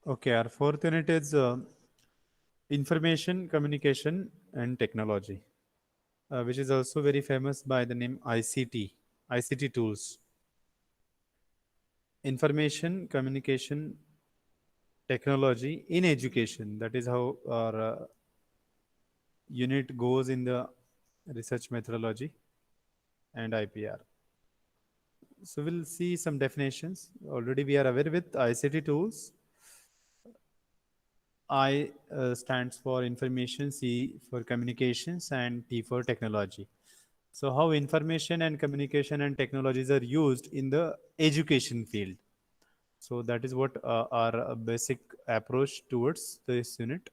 Okay, our fourth unit is information, communication, and technology, which is also very famous by the name ICT, ICT tools. Information, communication, technology in education. That is how our unit goes in the research methodology and IPR. So we'll see some definitions. Already we are aware with ICT tools. I stands for information, C for communications, and T for technology. So how information and communication and technologies are used in the education field. So that is what our basic approach towards this unit.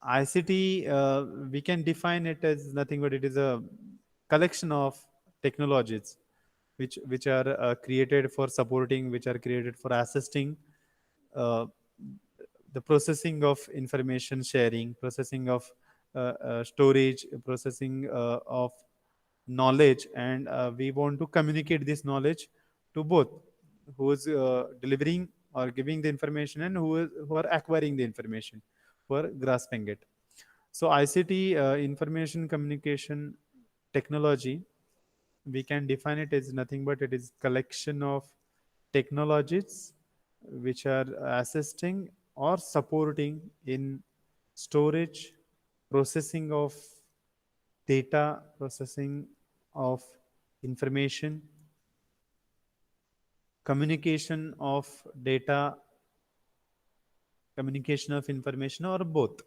ICT, we can define it as nothing but it is a collection of technologies which are created for supporting, which are created for assisting uh, the processing of information sharing, processing of storage, processing of knowledge, and we want to communicate this knowledge to both who is delivering or giving the information and who are acquiring the information, who are grasping it. So ICT, information communication technology, we can define it as nothing but it is collection of technologies which are assisting or supporting in storage, processing of data, processing of information, communication of data, communication of information, or both.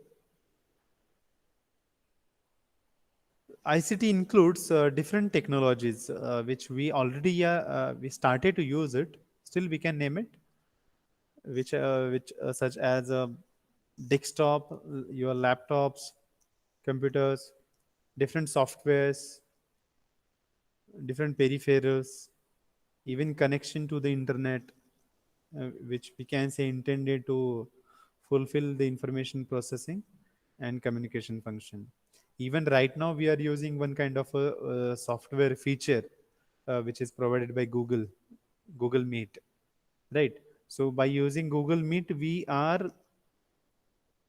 ICT includes different technologies which we started to use it. Still, we can name it, which such as desktop, your laptops, computers, different softwares, different peripherals, even connection to the internet, which we can say intended to fulfill the information processing and communication function. Even right now, we are using one kind of a software feature which is provided by Google Meet, right? So by using Google Meet, we are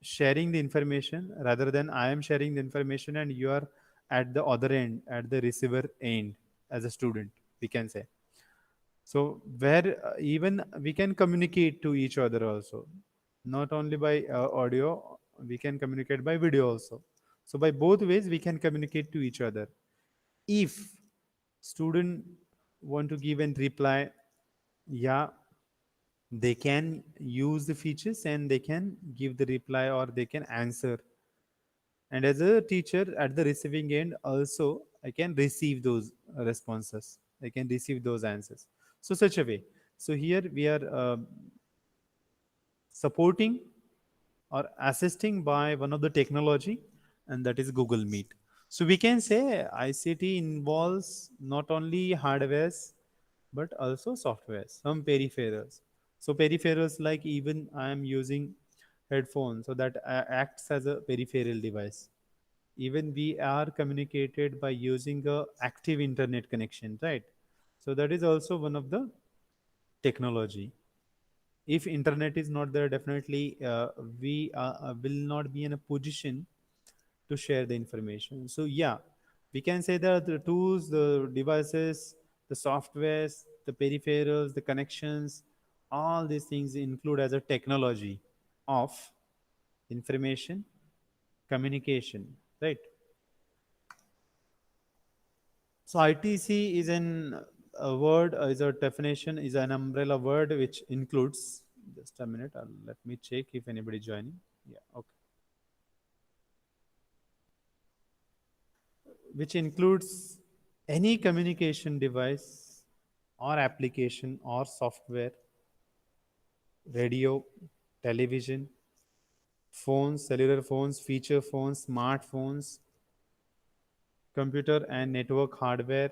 sharing the information rather than I am sharing the information and you are at the other end, at the receiver end as a student, we can say. So where even we can communicate to each other also, not only by audio, we can communicate by video also. So by both ways, we can communicate to each other. If student want to give and reply, yeah, they can use the features and they can give the reply or they can answer. And as a teacher at the receiving end also, I can receive those responses, I can receive those answers. So such a way. So here we are supporting or assisting by one of the technology, and that is Google Meet. So we can say ICT involves not only hardwares but also softwares, some peripherals. So peripherals like even I am using headphones, so that acts as a peripheral device. Even we are communicated by using a active internet connection, right? So that is also one of the technology. If internet is not there, definitely we will not be in a position to share the information. So yeah, we can say that the tools, the devices, the softwares, the peripherals, the connections, all these things include as a technology of information communication, right? So ITC is an a word, is a definition, is an umbrella word which includes. Just a minute, let me check if anybody joining. Yeah, okay. Which includes any communication device or application or software, radio, television, phones, cellular phones, feature phones, smartphones, computer and network hardware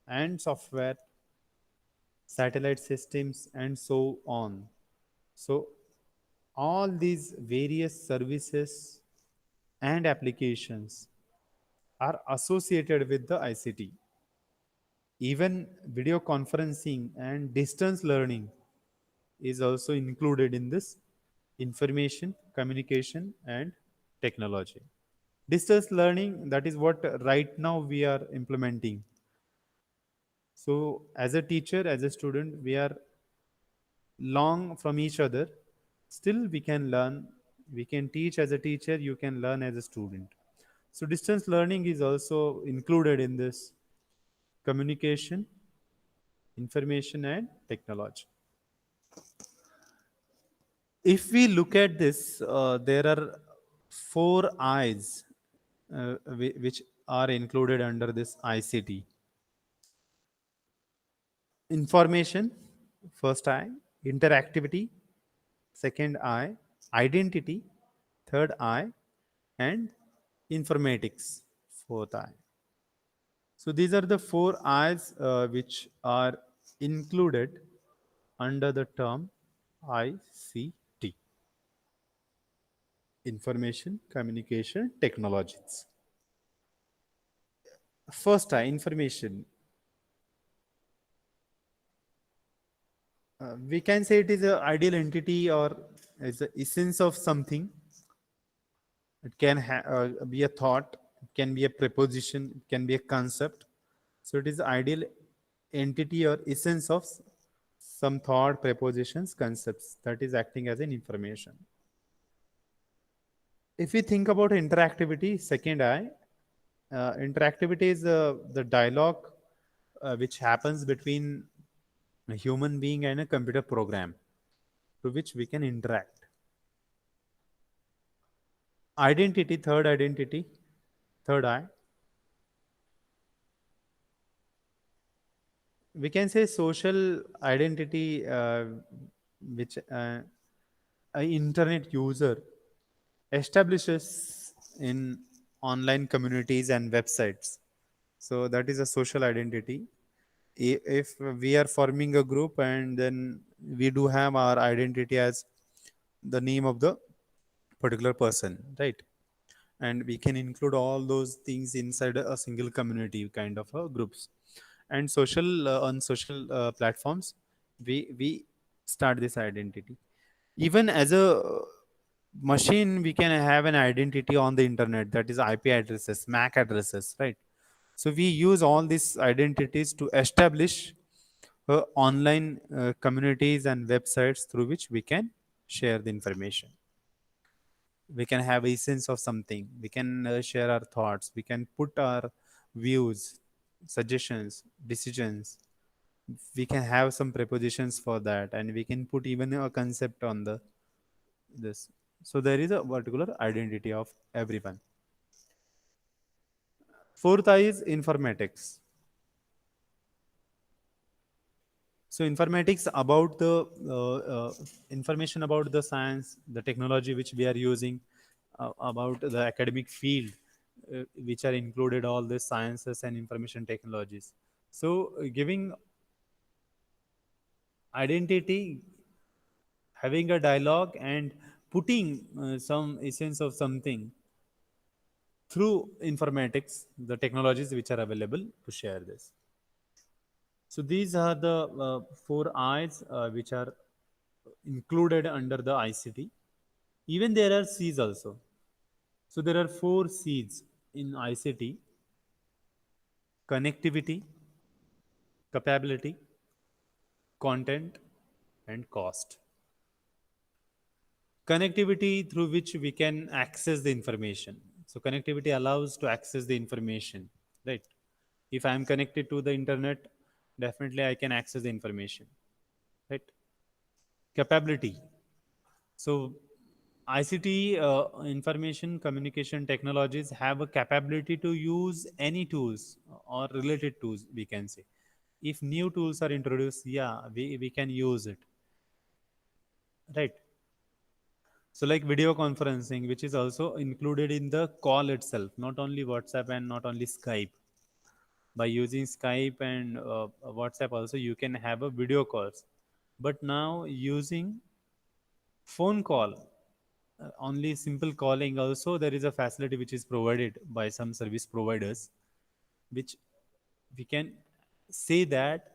and software, satellite systems, and so on. So all these various services and applications are associated with the ICT. Even video conferencing and distance learning is also included in this information, communication, and technology. Distance learning, that is what right now we are implementing. So, as a teacher, as a student, we are long from each other. Still, we can learn. We can teach as a teacher, you can learn as a student. So, distance learning is also included in this communication, information, and technology. If we look at this, there are four I's which are included under this ICT. Information, first I; interactivity, second I; identity, third I; and informatics, fourth I. So these are the four I's which are included under the term ICT: information, communication, technologies. First I, information. We can say it is an ideal entity or is the essence of something. It can be a thought, it can be a preposition, it can be a concept. So it is the ideal entity or essence of some thought, prepositions, concepts that is acting as an information. If we think about interactivity, second I, interactivity is the dialogue which happens between a human being and a computer program to which we can interact. Identity, third I. We can say social identity, which a internet user establishes in online communities and websites. So that is a social identity. If we are forming a group and then we do have our identity as the name of the particular person, right? And we can include all those things inside a single community kind of groups. And social on social platforms, we start this identity. Even as a machine, we can have an identity on the internet, that is IP addresses, MAC addresses, right? So we use all these identities to establish online communities and websites through which we can share the information. We can have a sense of something, we can share our thoughts, we can put our views, suggestions, decisions. We can have some prepositions for that, and we can put even a concept on the this. So there is a particular identity of everyone. Fourth I is informatics. So informatics about the information about the science, the technology which we are using, about the academic field, which are included all the sciences and information technologies. So giving identity, having a dialogue, and putting some essence of something through informatics, the technologies which are available to share this. So these are the four I's which are included under the ICT. Even there are C's also. So there are four C's in ICT: connectivity, capability, content, and cost. Connectivity through which we can access the information. So connectivity allows to access the information, right? If I am connected to the internet, definitely I can access the information, right? Capability. So ICT, information communication technologies, have a capability to use any tools or related tools, we can say. If new tools are introduced, yeah, we can use it, right? So like video conferencing, which is also included in the call itself, not only WhatsApp and not only Skype. By using Skype and WhatsApp also, you can have a video calls. But now using phone call, only simple calling also, there is a facility which is provided by some service providers, which we can say that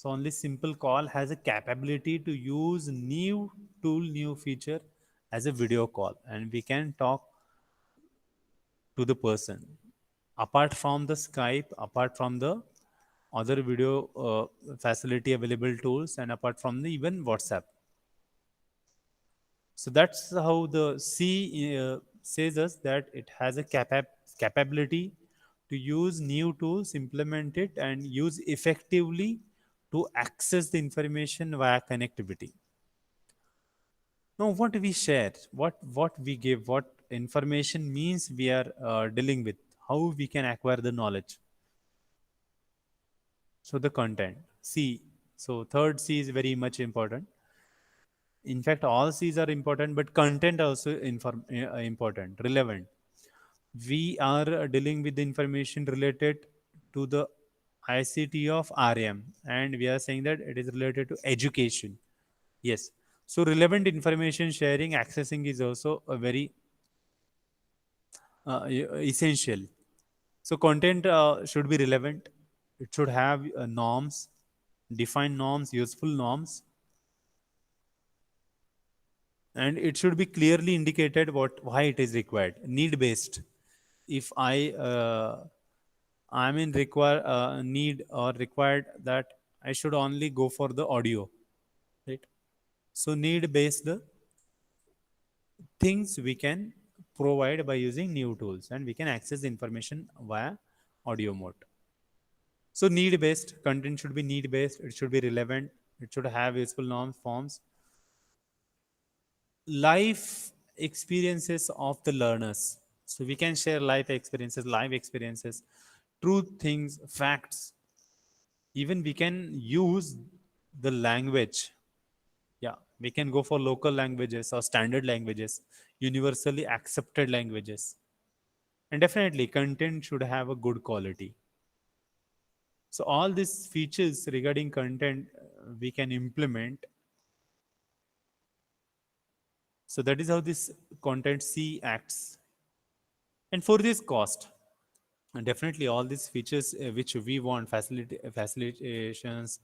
So only simple call has a capability to use new tool, new feature as a video call, and we can talk to the person. Apart from the Skype, apart from the other video facility available tools, and apart from the even WhatsApp. So that's how the C says us that it has a capability to use new tools, implement it, and use effectively to access the information via connectivity. Now, what we share, what we give, what information means we are dealing with, how we can acquire the knowledge. So the content. C. So third C is very much important. In fact, all C's are important, but content also important, relevant. We are dealing with the information related to the ICT of RM, and we are saying that it is related to education. Yes. So relevant information sharing, accessing is also a very essential. So content should be relevant. It should have norms, defined norms, useful norms, and it should be clearly indicated what why it is required. Need based. If I'm in require need or required that I should only go for the audio, right? So need based things we can provide by using new tools, and we can access the information via audio mode. So need based content should be need based. It should be relevant. It should have useful norms, forms, life experiences of the learners. So we can share live experiences, truth things, facts. Even we can use the language. Yeah, we can go for local languages or standard languages, universally accepted languages. And definitely content should have a good quality. So all these features regarding content we can implement. So that is how this content C acts. And for this cost, and definitely all these features which we want, facilitations,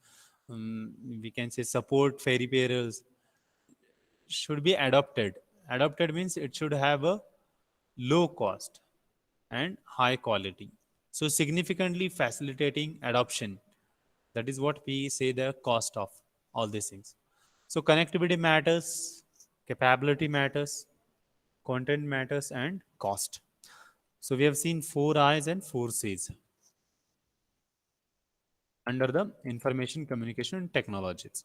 we can say support, fairy payrolls, should be adopted. Adopted means it should have a low cost and high quality. So significantly facilitating adoption. That is what we say the cost of all these things. So connectivity matters, capability matters, content matters, and cost. So we have seen 4 I's and 4 C's under the information communication technologies.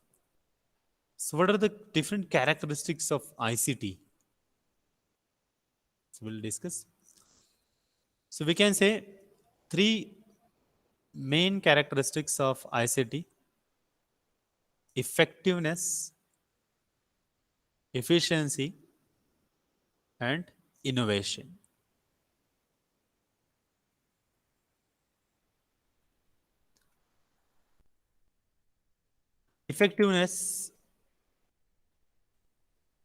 So what are the different characteristics of ICT? So we'll discuss. So we can say three main characteristics of ICT: effectiveness, efficiency, and innovation. Effectiveness,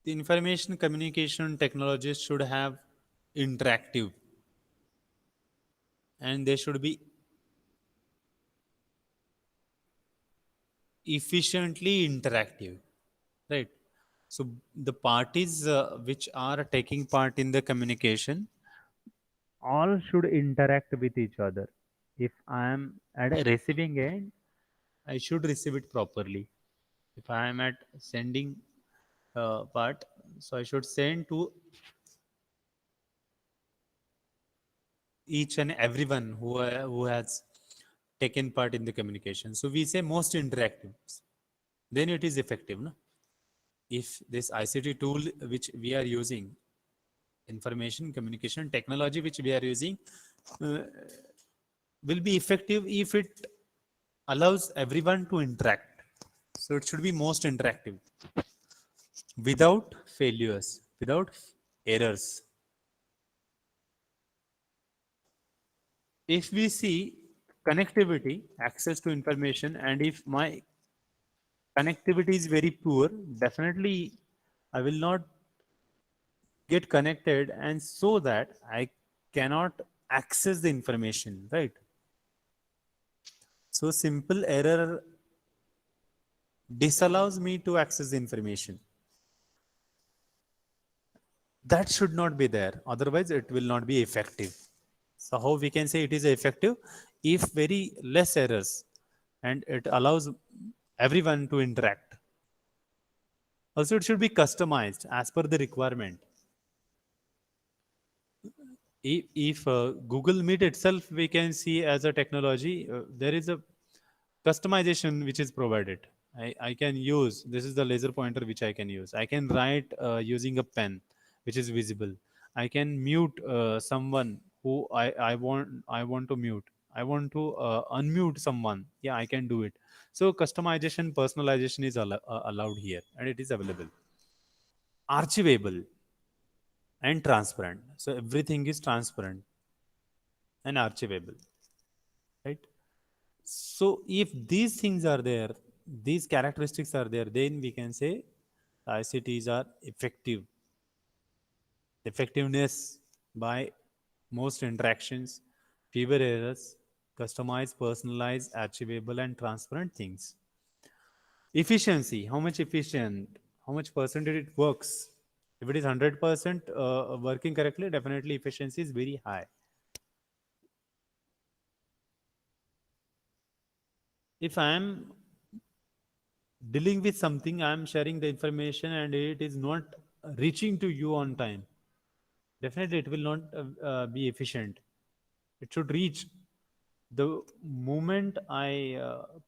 the information communication technologies should have interactive, and they should be efficiently interactive, right? So the parties which are taking part in the communication all should interact with each other. If I am at a receiving end, I should receive it properly. If I am at sending part, so I should send to each and everyone who has taken part in the communication. So we say most interactive, then it is effective, no? If this ICT tool which we are using, information communication technology which we are using, uh, will be effective if it allows everyone to interact. So it should be most interactive without failures, without errors. If we see connectivity, access to information, and if my connectivity is very poor, definitely I will not get connected, and so that I cannot access the information, right? So simple error disallows me to access the information. That should not be there, otherwise it will not be effective. So how we can say it is effective? If very less errors and it allows everyone to interact. Also it should be customized as per the requirement. If Google Meet itself we can see as a technology, there is a customization which is provided. I can use, this is the laser pointer which I can use. I can write using a pen which is visible. I can mute someone who I want to mute. I want to unmute someone. Yeah, I can do it. So customization, personalization is allowed here and it is available. Archivable and transparent. So everything is transparent and archivable, right? So if these things are there, these characteristics are there, then we can say ICTs are effective. Effectiveness by most interactions, fewer errors, customized, personalized, achievable, and transparent things. Efficiency, how much efficient, how much percentage it works. If it is 100% working correctly, definitely efficiency is very high. If I am dealing with something, I'm sharing the information and it is not reaching to you on time, definitely it will not be efficient. It should reach the moment I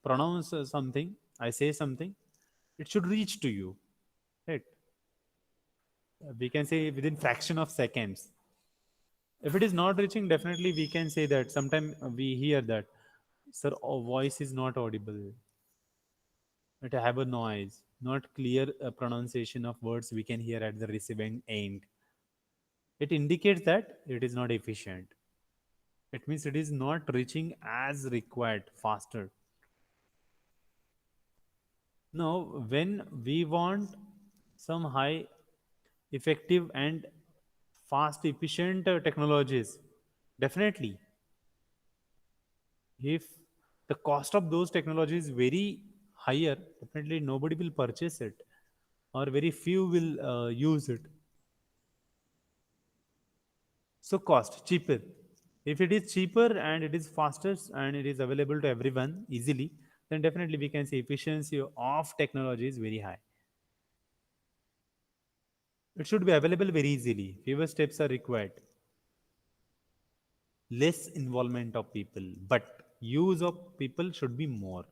pronounce something, I say something, it should reach to you, right? We can say within fraction of seconds. If it is not reaching, definitely we can say that sometime we hear that, sir, voice is not audible, it have a noise, not clear pronunciation of words we can hear at the receiving end. It indicates that it is not efficient. It means it is not reaching as required faster. Now, when we want some high effective and fast efficient technologies, definitely if the cost of those technologies is very higher, definitely nobody will purchase it or very few will use it. So cost cheaper. If it is cheaper and it is faster and it is available to everyone easily, then definitely we can say efficiency of technology is very high. It should be available very easily. Fewer steps are required. Less involvement of people, but use of people should be more.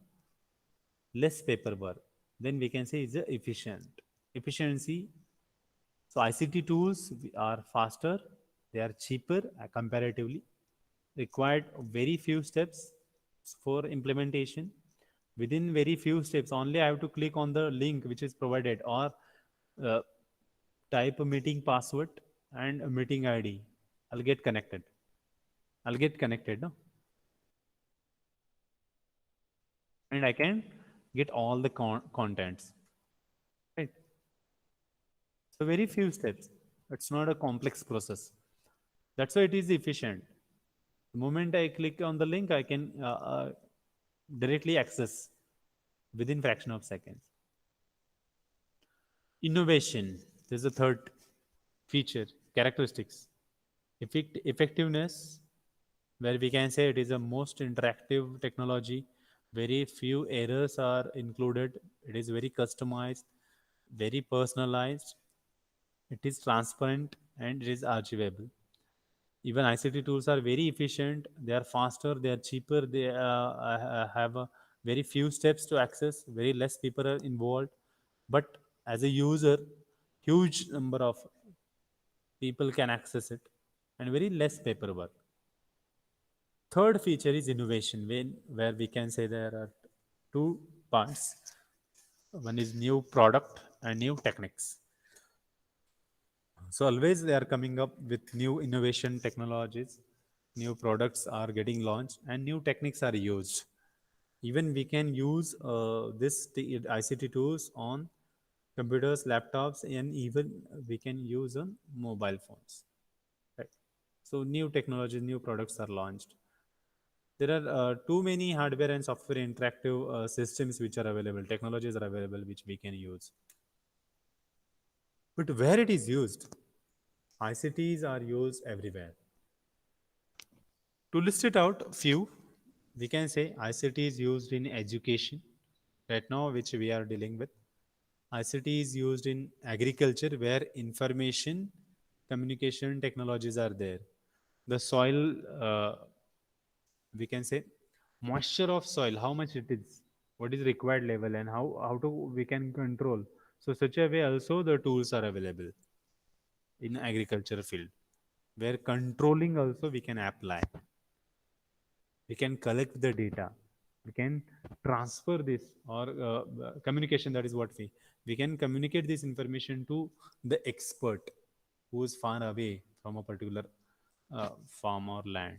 Less paperwork. Then we can say is efficient. Efficiency. So ICT tools are faster. They are cheaper comparatively, required very few steps for implementation. Within very few steps only I have to click on the link which is provided or uh, type a meeting password and a meeting id. I'll get connected. I'll get connected, no? And I can get all the contents, right? So very few steps. It's not a complex process. That's why it is efficient. The moment I click on the link I can directly access within fraction of seconds. Innovation. There's a third feature, characteristics. Effectiveness, where we can say it is a most interactive technology. Very few errors are included. It is very customized, very personalized. It is transparent and it is archivable. Even ICT tools are very efficient. They are faster. They are cheaper. They have very few steps to access. Very less people are involved. But as a user, huge number of people can access it and very less paperwork. Third feature is innovation, where we can say there are two parts. One is new product and new techniques. So always they are coming up with new innovation technologies, new products are getting launched, and new techniques are used. Even we can use ICT tools on computers, laptops, and even we can use on mobile phones. Right. So new technologies, new products are launched. There are too many hardware and software interactive systems which are available, technologies are available which we can use. But where it is used, ICTs are used everywhere. To list it out, few, we can say ICT is used in education right now, which we are dealing with. ICT is used in agriculture, where information, communication technologies are there. The soil, we can say, moisture of soil, how much it is, what is required level, and how to we can control. So such a way also the tools are available in agriculture field, where controlling also we can apply. We can collect the data, we can transfer this, or communication, that is what we can communicate this information to the expert who is far away from a particular farm or land.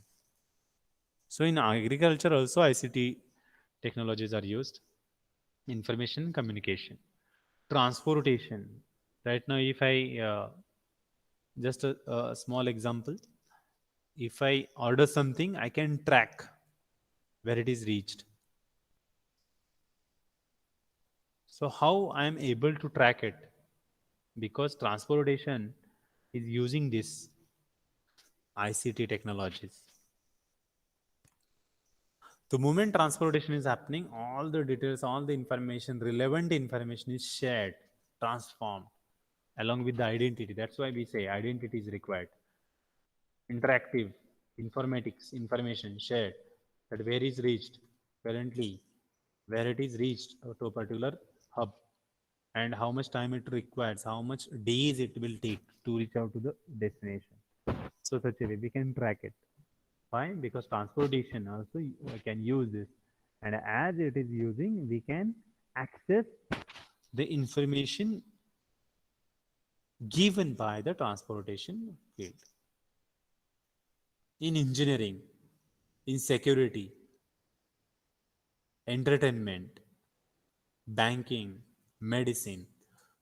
So in agriculture also ICT technologies are used. Information communication, transportation. Right now, if I just a small example, if I order something, I can track where it is reached. So how I am able to track it? Because transportation is using this ICT technologies. The moment transportation is happening, all the details, all the information, relevant information is shared, transformed along with the identity. That's why we say identity is required. Interactive, informatics, information shared, that where is reached currently, where it is reached to a particular hub, and how much time it requires, how much days it will take to reach out to the destination. So such a way we can track it. Why? Because transportation also can use this, and as it is using, we can access the information given by the transportation field. In engineering, in security, entertainment, banking, medicine.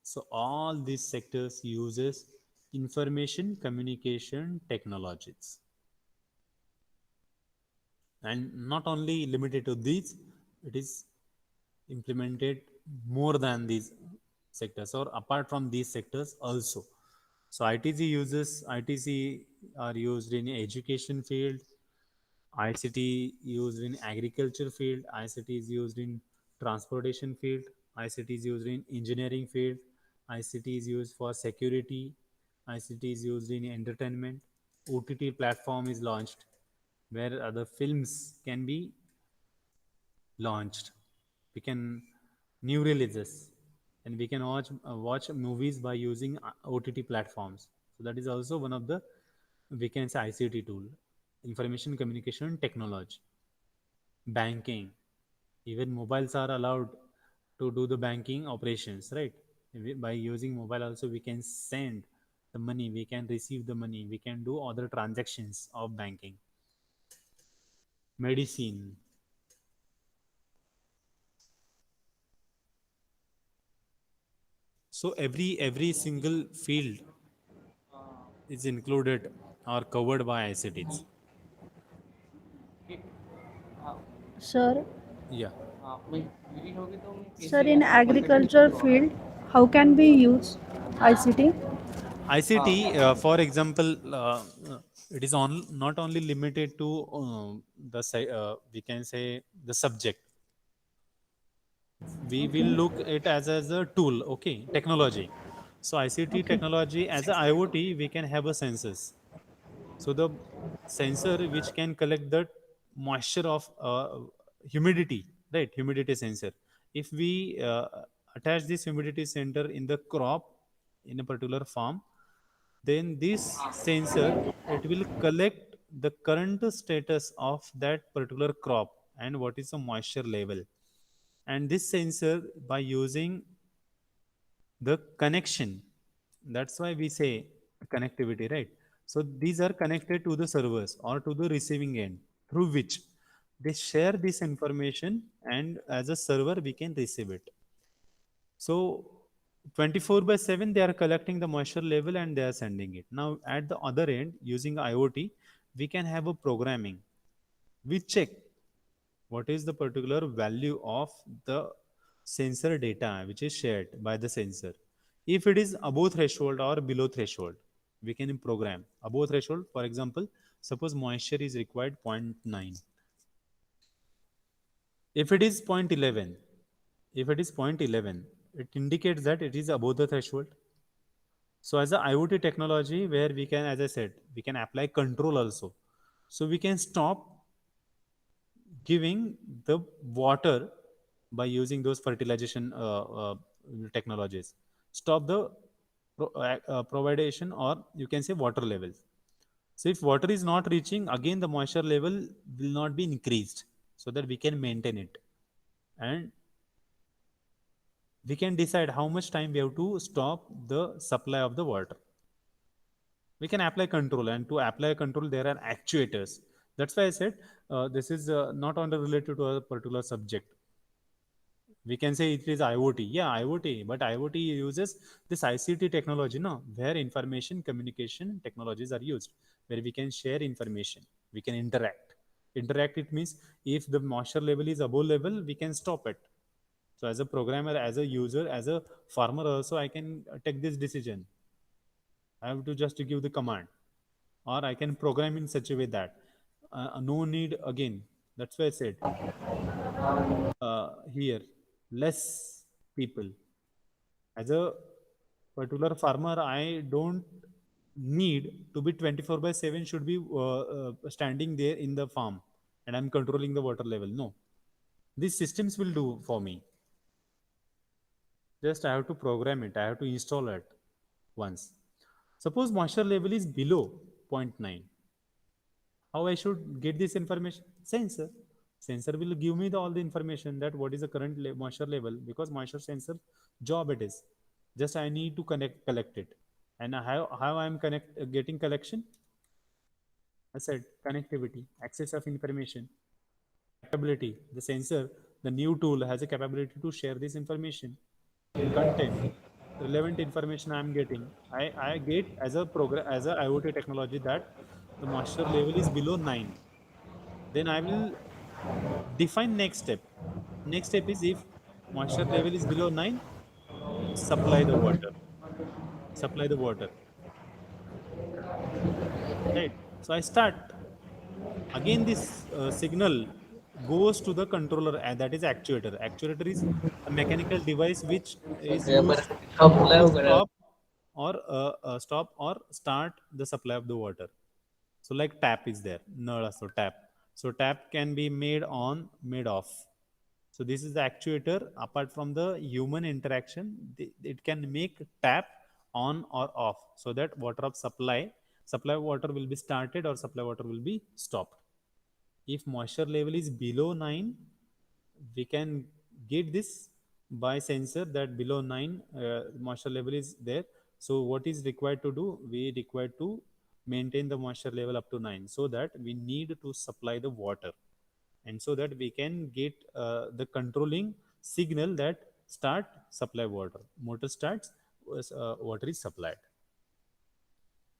So all these sectors uses information communication technologies. And not only limited to these, it is implemented more than these sectors, or apart from these sectors also. So ITC are used in education field, ICT used in agriculture field, ICT is used in transportation field, ICT is used in engineering field, ICT is used for security, ICT is used in entertainment. OTT platform is launched where other films can be launched. We can new releases, and we can watch movies by using OTT platforms. So that is also one of the, we can say, ICT tool, information communication technology. Banking, even mobiles are allowed to do the banking operations, right? By using mobile also we can send the money, we can receive the money, we can do other transactions of banking. Medicine. So every single field is included or covered by ICTs. Sir, Yeah. sir, in agriculture field, how can we use ICT? ICT, for example, it is not only limited to we can say the subject. We will Okay, look it as a tool, okay, technology. So ICT okay, technology, as a IoT, we can have a sensors. So the sensor which can collect the moisture of humidity, right? Humidity sensor. If we attach this humidity sensor in the crop in a particular farm, then this sensor, it will collect the current status of that particular crop and what is the moisture level. And this sensor, by using the connection, that's why we say connectivity, right? So these are connected to the servers or to the receiving end, through which they share this information, and as a server we can receive it. So 24 by 7 they are collecting the moisture level and they are sending it. Now at the other end, using IoT, we can have a programming. We check what is the particular value of the sensor data which is shared by the sensor. If it is above threshold or below threshold, we can program above threshold. For example, suppose moisture is required 0.9. If it is 0.11, if it is 0.11, it indicates that it is above the threshold. So as a IoT technology, where we can, as I said, we can apply control also. So we can stop giving the water by using those fertilization technologies. Stop the providation, or you can say water levels. So if water is not reaching, again the moisture level will not be increased, so that we can maintain it. And we can decide how much time we have to stop the supply of the water. We can apply control, and to apply control there are actuators. That's why I said this is not only related to a particular subject. We can say it is IoT. Yeah, IoT, but IoT uses this ICT technology, no, where information communication technologies are used, where we can share information, we can interact. It means if the moisture level is above level, we can stop it. So as a programmer, as a user, as a farmer also, I can take this decision. I have to just give the command, or I can program in such a way that no need again. That's why I said here less people. As a particular farmer, I don't need to be 24 by 7 should be standing there in the farm and I'm controlling the water level. No, these systems will do for me. Just I have to program it, I have to install it once. Suppose moisture level is below zero point 0.9. How I should get this information? Sensor will give me all the information that what is the current moisture level, because moisture sensor job it is. Just I need to collect it. And how I am getting collection? I said connectivity, access of information, capability. The sensor, the new tool has a capability to share this information, content, relevant information I am getting. I get as a program, as a IoT technology, that the moisture level is below 9. Then I will define next step. Next step is, if moisture level is below 9, supply the water. Supply the water. Right. So I start. Again, this signal goes to the controller, and that is actuator. Actuator is a mechanical device which is used to stop or start the supply of the water. So like tap is there, nala, so tap. So tap can be made on, made off. So this is the actuator. Apart from the human interaction, it can make tap on or off, so that water of supply water will be started or supply water will be stopped. If moisture level is below 9, we can get this by sensor that below 9 moisture level is there. So what is required to do? We require to maintain the moisture level up to 9, so that we need to supply the water, and so that we can get the controlling signal that start supply water. Motor starts, water is supplied.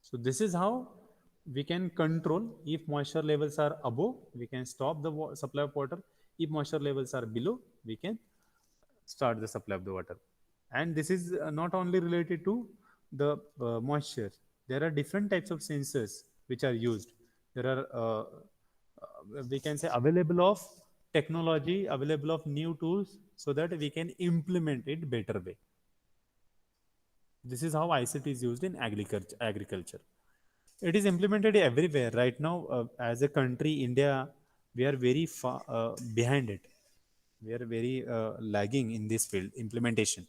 So this is how we can control. If moisture levels are above, we can stop the supply of water. If moisture levels are below, we can start the supply of the water. And this is not only related to the moisture. There are different types of sensors which are used. There are we can say available of technology, available of new tools, so that we can implement it better way. This is how ICT is used in agriculture. It is implemented everywhere right now. As a country, India, we are very far behind it. We are very lagging in this field implementation.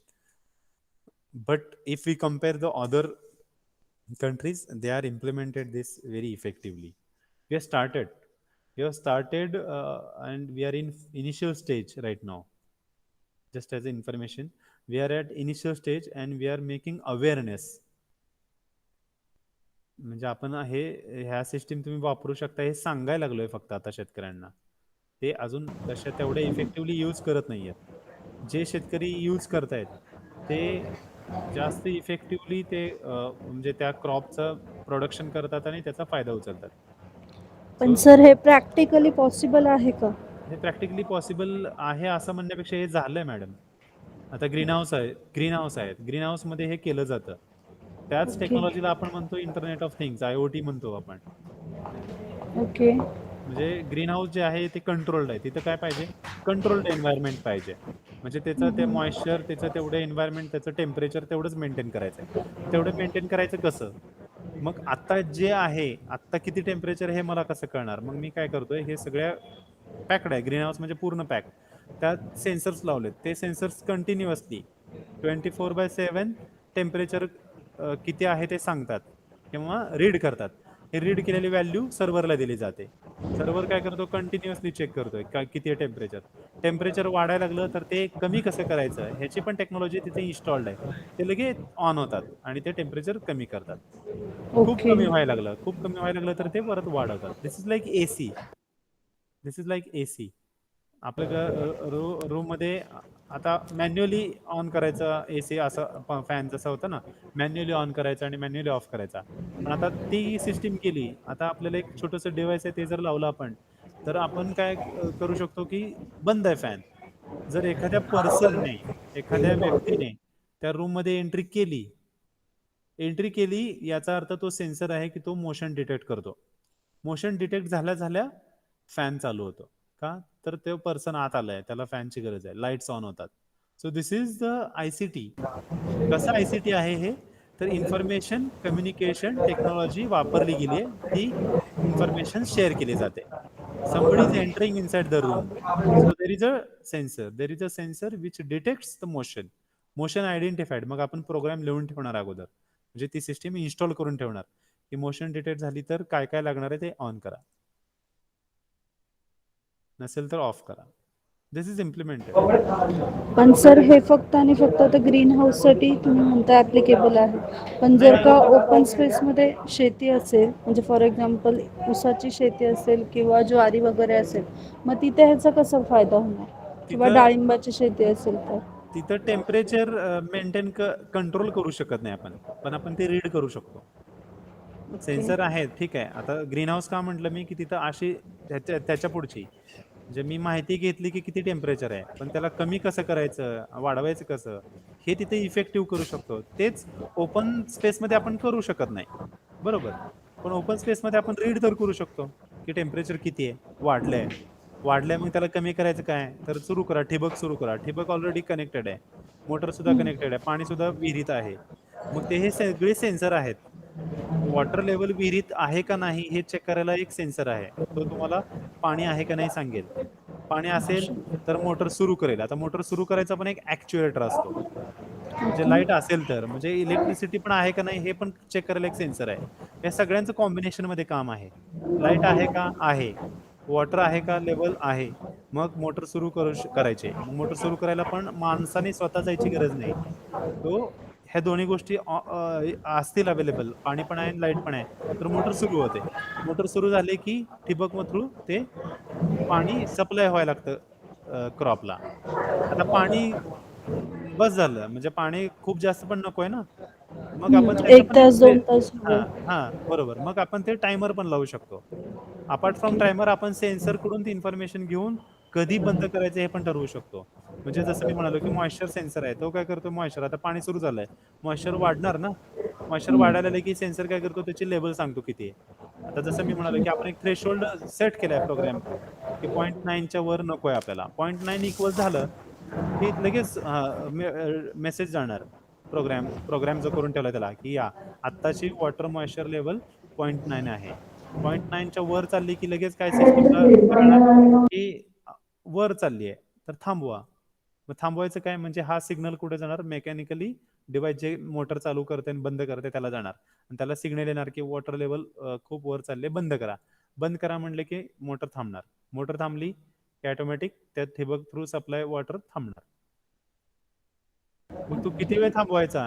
But if we compare the other countries, they are implemented this very effectively. We have started. And we are in initial stage right now. Just as information, we are at initial stage and we are making awareness. म्हणजे आपण ह्या system तुम्ही वापरू शकता हे सांगायला लागलोय फक्त आता शेतकऱ्यांना. ते अजून तशा तेवढे इफेक्टिव्हली यूज करत नाहीयेत. जे शेतकरी यूज करतायत ते जास्त इफेक्टिव्हली ते म्हणजे त्या क्रॉपचं प्रोडक्शन करतात आणि त्याचा फायदा उचलतात. पण सो सर हे प्रॅक्टिकली पॉसिबल आहे का? हे प्रॅक्टिकली पॉसिबल आहे असं म्हणण्यापेक्षा हे झालंय मॅडम. आता ग्रीन हाऊस आहेत. ग्रीन हाऊसमध्ये हे केलं जातं. त्याच ओके. टेक्नॉलॉजीला आपण म्हणतो इंटरनेट ऑफ थिंग्स, आय-ओ-टी म्हणतो आपण. ओके. म्हणजे ग्रीन हाऊस जे आहे ते कंट्रोल्ड आहे. तिथं काय पाहिजे? कंट्रोल्ड एन्व्हायरमेंट पाहिजे. म्हणजे त्याचं ते मॉइश्चर, त्याचं तेवढं एन्व्हायरमेंट, त्याचं टेम्परेचर तेवढंच मेंटेन करायचं आहे. तेवढं मेंटेन करायचं कसं? मग आता जे आहे, आत्ता किती टेम्परेचर हे मला कसं कळणार? मग मी काय करतोय, हे सगळ्या पॅक्ड आहे. ग्रीन हाऊस म्हणजे पूर्ण पॅक. त्यात सेन्सर्स लावलेत. ते सेन्सर्स कंटिन्युअसली 24/7 टेम्परेचर किती आहे ते सांगतात किंवा रीड करतात. हे रीड केलेली व्हॅल्यू सर्व्हरला दिली जाते. सर्व्हर काय करतो? कंटिन्युअसली चेक करतोय का किती आहे टेम्परेचर. टेम्परेचर वाढायला लागलं तर ते कमी कसं करायचं ह्याची पण टेक्नॉलॉजी तिथे इन्स्टॉल्ड आहे. ते लगेच ऑन होतात आणि ते टेम्परेचर कमी करतात. खूप ओके. कमी व्हायला लागलं, खूप कमी व्हायला लागलं तर ते परत वाढवतात. This is like AC. This is like AC. आपल्या रूममध्ये आता मॅन्युअली ऑन करायचा एसी, असं फॅन जसा होता ना, मॅन्युअली ऑन करायचा आणि मॅन्युअली ऑफ करायचा. पण आता ती सिस्टीम केली. आता आपल्याला एक छोटंसं डिव्हाइस आहे ते जर लावलं आपण, तर आपण काय करू शकतो की बंद आहे फॅन. जर एखाद्या पर्सनने, एखाद्या व्यक्तीने त्या रूममध्ये एंट्री केली याचा अर्थ तो सेन्सर आहे की तो मोशन डिटेक्ट करतो. मोशन डिटेक्ट झाल्या झाल्या फॅन चालू होतो. का? तर तो पर्सन आत आलाय, त्याला फॅनची गरज आहे, लाईट्स ऑन होतात. So this is the ICT. कसं आयसीटी आहे हे? तर इन्फॉर्मेशन कम्युनिकेशन टेक्नॉलॉजी वापरली गेली आहे. ती इन्फॉर्मेशन शेअर केली जाते. somebody is entering inside the room, so there is a sensor which detects the motion identified. मग आपण प्रोग्राम लिहून ठेवणार अगोदर, म्हणजे ती सिस्टीम इन्स्टॉल करून ठेवणार की मोशन डिटेक्ट झाली तर काय काय लागणार आहे ते ऑन करा, नसेल तर ऑफ करा. This is implemented. पण सर हे फक्त आणि फक्त आता ग्रीन हाऊससाठी तुम्ही म्हणता ॲप्लिकेबल आहे. पण नाही जर मॅडम, का ओपन स्पेसमध्ये शेती असेल, म्हणजे फॉर एक्झाम्पल ऊसाची शेती असेल किंवा ज्वारी वगैरे असेल, मग तिथे ह्याचा कसा फायदा होणार? किंवा तिथं डाळिंबाची शेती असेल तर? तिथं टेम्परेचर मेंटेन कंट्रोल करू शकत नाही आपण, पण आपण ते रीड करू शकतो. ओके. सेन्सर आहे, ठीक आहे. आता ग्रीन हाऊस का म्हटलं मी की तिथं अशी त्याच्या पुढची, म्हणजे मी माहिती घेतली की किती टेम्परेचर आहे, पण त्याला कमी कसं करायचं, वाढवायचं कसं, हे तिथे इफेक्टिव्ह करू शकतो. तेच ओपन स्पेसमध्ये आपण करू शकत नाही, बरोबर. पण ओपन स्पेसमध्ये आपण रीड तर करू शकतो की टेम्परेचर किती आहे, वाढलंय मग त्याला कमी करायचं काय, तर सुरू करा, ठिबक सुरू करा. ठिबक ऑलरेडी कनेक्टेड आहे, मोटर सुद्धा कनेक्टेड आहे, पाणी सुद्धा विहिरीत आहे. मग ते हे सगळे सेन्सर आहेत. वॉटर लेवल विहिरीत आहे का नाही हे चेक करायला एक सेन्सर आहे. तो तुम्हाला पाणी आहे का नाही सांगेल. पाणी असेल तर मोटर सुरू करेल. आता मोटर सुरू करायचा पण एक ॲक्च्युएटर असतो. म्हणजे ओके. लाईट असेल तर, म्हणजे इलेक्ट्रिसिटी पण आहे का नाही हे पण चेक करायला एक सेन्सर आहे. या सगळ्यांचं कॉम्बिनेशनमध्ये काम आहे. लाईट आहे का? आहे. वॉटर आहे का? लेवल आहे. मग मोटर सुरू करायचे. मग मोटर सुरू करायला पण माणसाने स्वतः जायची गरज नाही. तो ह्या दोन्ही गोष्टी असतील अवेलेबल, पाणी पण आहे आणि लाईट पण आहे, तर मोटर सुरू होते. मोटर सुरू झाली की ठिबक थ्रू ते पाणी सप्लाय व्हायला लागतं क्रॉपला. आता पाणी बस झालं, म्हणजे पाणी खूप जास्त पण नकोय ना. मग आपण त्याचा 1 पण एक तास 2 तास हां, हवं. हां, बरोबर. मग आपण ते टायमर पण लावू शकतो. Apart from okay. टायमर आपण सेन्सरकडून ती इन्फॉर्मेशन घेऊन कधी बंद करायचं हे पण ठरवू शकतो. म्हणजे जसं मी म्हणालो, की मॉइश्चर सेन्सर आहे. तो काय करतो, मॉइश्चर आता पाणी सुरू झालंय. मॉइश्चर वाढणार ना. मॉइश्चर वाढायला लागलं, की सेन्सर काय करतो, त्याची लेव्हल सांगतो किती आहे. आता जसं मी म्हणालो, की आपण एक थ्रेशोल्ड सेट केलाय प्रोग्राम थ्रू, की 0.9च्या वर नकोय आपल्याला. 0.9 इक्वल झालं, की लगेच मेसेज जाणार. प्रोग्राम जो करून ठेवला त्याला, की या आत्ताची वॉटर मॉइश्चर लेव्हल 0.9 आहे. 0.9च्या वर चालली, की लगेच काय सिस्टमला कळणार, की वर चालली आहे, तर थांबवा. मग थांबवायचं काय, म्हणजे हा सिग्नल कुठे जाणार, मेकॅनिकली डिव्हाइस जे मोटर चालू करते आणि बंद करते त्याला जाणार आणि त्याला सिग्नल येणार की वॉटर लेवल खूप वर चालले, बंद करा. बंद करा म्हणले की मोटर थांबणार. मोटर थांबली की ऑटोमॅटिक त्या ठिबक थ्रू सप्लाय वॉटर थांबणार. मग तू किती वेळ थांबवायचा,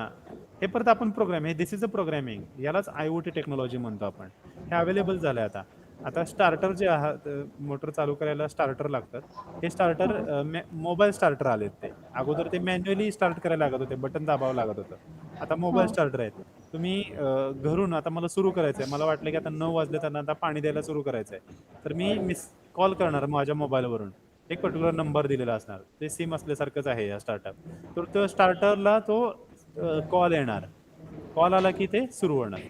हे परत आपण प्रोग्राम, हे दिस इज अ प्रोग्रामिंग, यालाच आयओटी टेक्नॉलॉजी म्हणतो आपण. हे अवेलेबल झालं आता. आता स्टार्टर जे आहात, मोटर चालू करायला स्टार्टर लागतात. हे स्टार्टर मोबाईल स्टार्टर आलेत. ते अगोदर ते मॅन्युअली स्टार्ट करायला लागत होते, बटन दाबावं लागत होतं. आता मोबाईल हां. स्टार्टर आहेत. तुम्ही घरून आता मला सुरू करायचंय, मला वाटलं की आता 9 वाजले, त्यांना आता पाणी द्यायला सुरू करायचंय, तर मी मिस कॉल करणार माझ्या मोबाईलवरून एक पर्टिक्युलर नंबर दिलेला असणार, ते सिम असल्यासारखंच आहे या स्टार्टअप. तर तो स्टार्टरला तो कॉल येणार, कॉल आला की ते सुरू होणार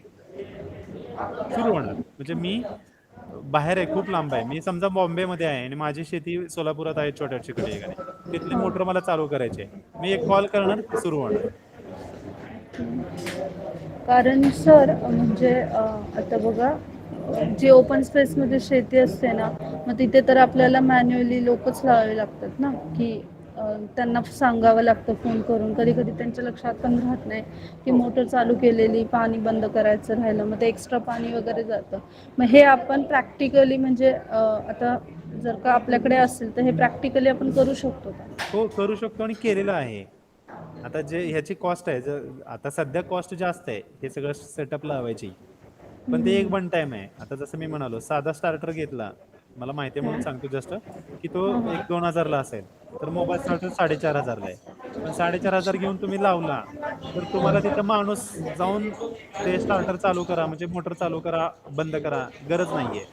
म्हणजे मी बाहेर आहे, खूप लांब आहे, मी समजा बॉम्बेमध्ये आहे आणि माझी शेती सोलापुरात आहे छोट्याच्या ठिकाणी, तिथली हां. मोटर मला चालू करायची आहे, मी एक कॉल करणार, ते सुरू होणार. कारण सर म्हणजे आता बघा जी ओपन स्पेसमध्ये शेती असते ना, मग तिथे तर आपल्याला मॅन्युअली लोकच लावावे लागतात ना, की त्यांना सांगावं लागतं फोन करून. कधी कधी त्यांच्या लक्षात पण राहत नाही की मोटर चालू केलेली, पाणी बंद करायचं राहिलं, मग ते एक्स्ट्रा पाणी वगैरे जातं. मग हे आपण प्रॅक्टिकली म्हणजे आता जर का आपल्याकडे असेल तर हे प्रॅक्टिकली आपण करू शकतो का? हो, करू शकतो आणि केलेलं आहे. आता जे ह्याची कॉस्ट आहे, आता सध्या कॉस्ट जास्त आहे हे सगळं सेटअप लावायची, पण ते एक हम्म. वन टाइम आहे. आता जसं मी म्हणालो, साधा स्टार्टर घेतला, मला माहिती आहे म्हणून सांगतो जस्ट, की तो हां, हां. एक 2,000 ला असेल, तर मोबाईल स्टार्टर 4,500 ला आहे. पण 4,500 घेऊन तुम्ही लावला, तर तुम्हाला तिथं माणूस जाऊन ते स्टार्टर चालू करा, म्हणजे मोटर चालू करा, बंद करा, गरज नाहीये.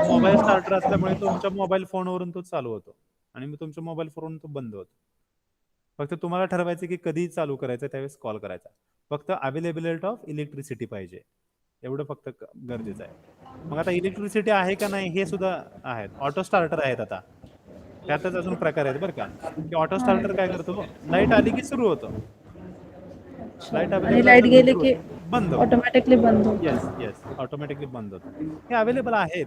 मोबाईल स्टार्टर असल्यामुळे तुमच्या मोबाईल फोनवरून तो चालू होतो आणि मग तुमच्या मोबाईल फोनवरून तो बंद होतो. फक्त तुम्हाला ठरवायचं की कधी चालू करायचं, त्यावेळेस कॉल करायचा. फक्त अवेलेबिलिटी ऑफ इलेक्ट्रिसिटी पाहिजे, एवढं फक्त गरजेचं आहे. मग आता इलेक्ट्रिसिटी आहे का नाही हे सुद्धा आहेत. ऑटो स्टार्टर आहेत आता, त्यातच अजून प्रकार आहेत बरं का, की ऑटो स्टार्टर काय करतो, लाईट आली की सुरू होतं, अच्छा. लाईट आणि अवेलेबल लाईट असेल तर गेले सुरू की होतं, बंद होतं. ऑटोमॅटिकली बंद होतं. Yes, yes. ऑटोमॅटिकली बंद होतं. हे अवेलेबल आहेत,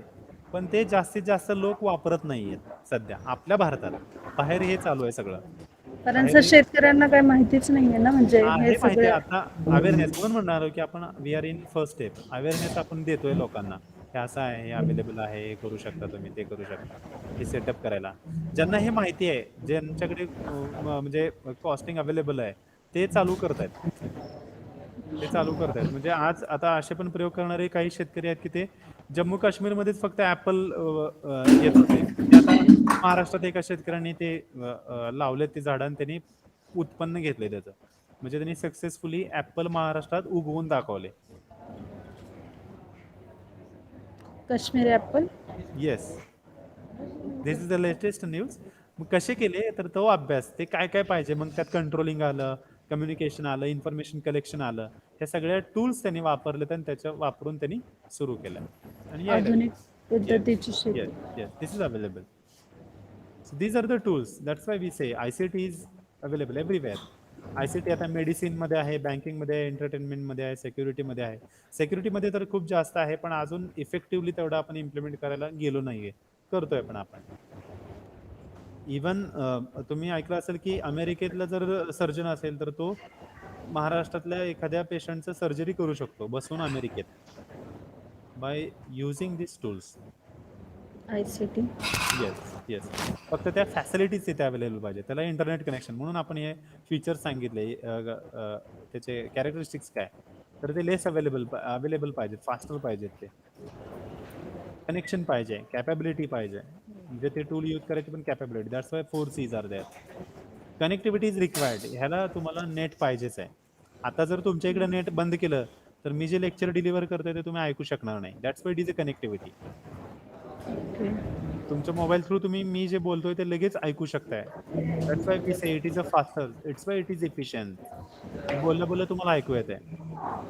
पण ते जास्तीत जास्त लोक वापरत नाहीयेत सध्या आपल्या भारतात. बाहेर हे चालू आहे सगळं. कारण बाहेर सर शेतकऱ्यांना काही माहितीच नाहीये ना, म्हणजे हे आहे माहिती सगळे. आहे आता, अवेअरनेस म्हणून म्हणणार की आपण we are in first step. Awareness आपण देतोय लोकांना, हे असं आहे, हे अवेलेबल आहे, हे करू शकता तुम्ही, ते करू शकता. हे सेटअप करायला. ज्यांना हे माहिती आहे, ज्यांच्याकडे म्हणजे कॉस्टिंग अवेलेबल आहे, ते चालू करतायत. ते चालू करतायत. म्हणजे आज आता असे पण प्रयोग करणारे काही शेतकरी आहेत, की ते जम्मू काश्मीरमध्येच फक्त ॲपल येत होते. ते आता महाराष्ट्रात एका शेतकऱ्यांनी ते लावलेत ते झाडं आणि त्यांनी उत्पन्न घेतलंय त्याचं. म्हणजे त्यांनी सक्सेसफुली ॲपल महाराष्ट्रात उगवून दाखवले. Kashmiri apple. Yes. This is the latest news. मग कसे केले, तर तो अभ्यास, ते काय काय पाहिजे, मग त्यात कंट्रोलिंग आलं, कम्युनिकेशन आलं, इन्फॉर्मेशन कलेक्शन आलं, हे सगळ्या टूल्स त्यांनी वापरलेत आणि त्याच्या वापरून त्यांनी सुरू केलं आणि यायला आधुनिक लागले. येस, पद्धतीची येस, शेती. Yes, this is available. So these are the tools. That's why we say ICT is available everywhere. ICT आता मेडिसिन मध्ये आहे, बँकिंग मध्ये आहे, एंटरटेनमेंट मध्ये आहे, सिक्युरिटी मध्ये आहे. सिक्युरिटी मध्ये तर खूप जास्त आहे, पण अजून इफेक्टिव्हली तेवढं आपण इम्प्लिमेंट करायला गेलो नाहीये. करतोय पण आपण. इवन तुम्ही ऐकलं असेल की अमेरिकेतला जर सर्जन असेल, तर तो महाराष्ट्रातल्या एखाद्या पेशंटचं सर्जरी करू शकतो बसून अमेरिकेत, by using this tools. ICT. Yes, yes. फक्त त्या फॅसिलिटीज तिथे अवेलेबल पाहिजे. त्याला इंटरनेट कनेक्शन, म्हणून आपण हे फीचर्स सांगितले. त्याचे कॅरेक्टरिस्टिक्स काय, तर ते लेस अवेलेबल पाहिजेत, फास्टर पाहिजेत ते. कनेक्शन पाहिजे, कॅपॅबिलिटी पाहिजे. म्हणजे ते टूल यूज करायची पण capability. That's why 4 C's are there. Connectivity is required. ह्याला तुम्हाला नेट पाहिजेच आहे. आता जर तुमच्या इकडे नेट बंद केलं, तर मी जे लेक्चर डिलिव्हर करतोय ते तुम्ही ऐकू शकणार नाही. That's why it is a connectivity. Okay. तुमच्या मोबाईल थ्रू तुम्ही मी जे बोलतोय ते लगेच ऐकू शकताय. दॅट्स वाय वी से it is a faster. It's why it is efficient. बोलल्या बोलल्या तुम्हाला ऐकू येतंय.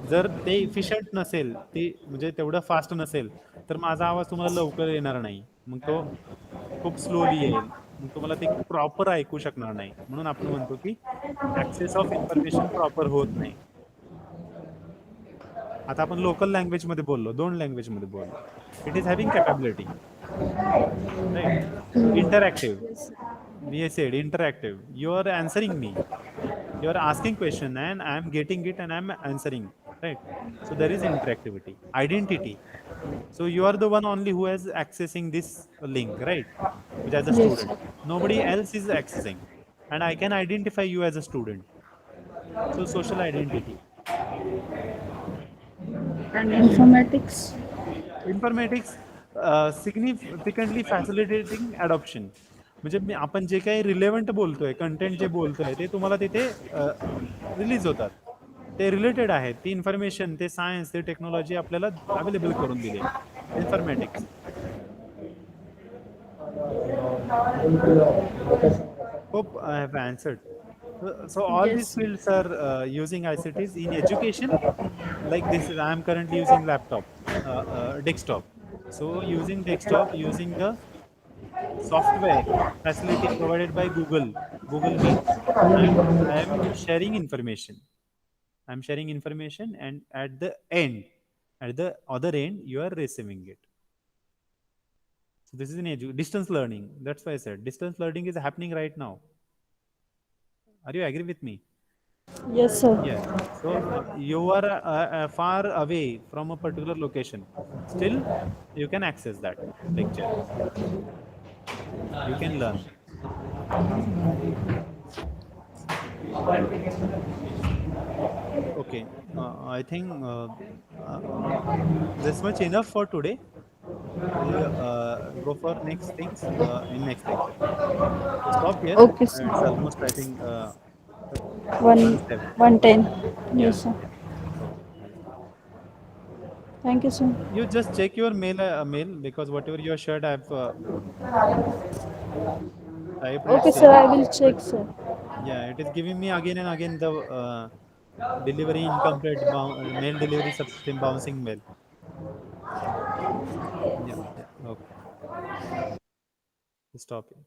जर ते इफिशियंट नसेल, ते म्हणजे तेवढं फास्ट नसेल, तर माझा आवाज तुम्हाला लवकर येणार नाही. मग तो खूप स्लोली येईल. मग तुम्हाला ते प्रॉपर ऐकू शकणार नाही. म्हणून आपण म्हणतो की ऍक्सेस ऑफ इन्फॉर्मेशन प्रॉपर होत नाही. आता आपण लोकल लँग्वेजमध्ये बोललो, 2 लँग्वेजमध्ये बोललो. It is having capability, right? Interactive. We said interactive. You are answering me. You are asking question and I am getting it and I am answering. Right? So there is interactivity. Identity. So you are the one only who is accessing this link, right? Which as a yes. student. Nobody else is accessing. And I can identify you as a student. So social identity. आणि informatics. Informatics significantly facilitating adoption. म्हणजे आपण जे काही relevant बोलतोय, content जे बोलतोय, ते तुम्हाला तिथे release होतात. ते रिलेटेड आहेत. ती इन्फॉर्मेशन, ते सायन्स, ते टेक्नॉलॉजी आपल्याला अवेलेबल करून दिली. Informatics. Hope I have answered. So all these Yes. fields are using ICTs in education. Like this, I am currently using laptop, desktop. So using desktop, using the software facility provided by Google Meets, I am sharing information. I'm sharing information, and at the other end, you are receiving it. So this is distance learning. That's why I said distance learning is happening right now. Are you agree with me? Yes, sir. Yes. So you are far away from a particular location. Still, you can access that lecture. You can learn. Okay. I think this much enough for today. We'll go for next things in next lecture. So stop here. Okay, sir. It's almost, I think, One, 1:07. 110. Yeah. Yes, sir. Yeah. Okay. Thank you, sir. You just check your mail because whatever you have shared, I've typed it Okay, sir. same. I will check, sir. Yeah, it is giving me again and again the delivery incomplete, mail delivery subsystem bouncing mail. Yeah. Yeah. Okay. Stop it.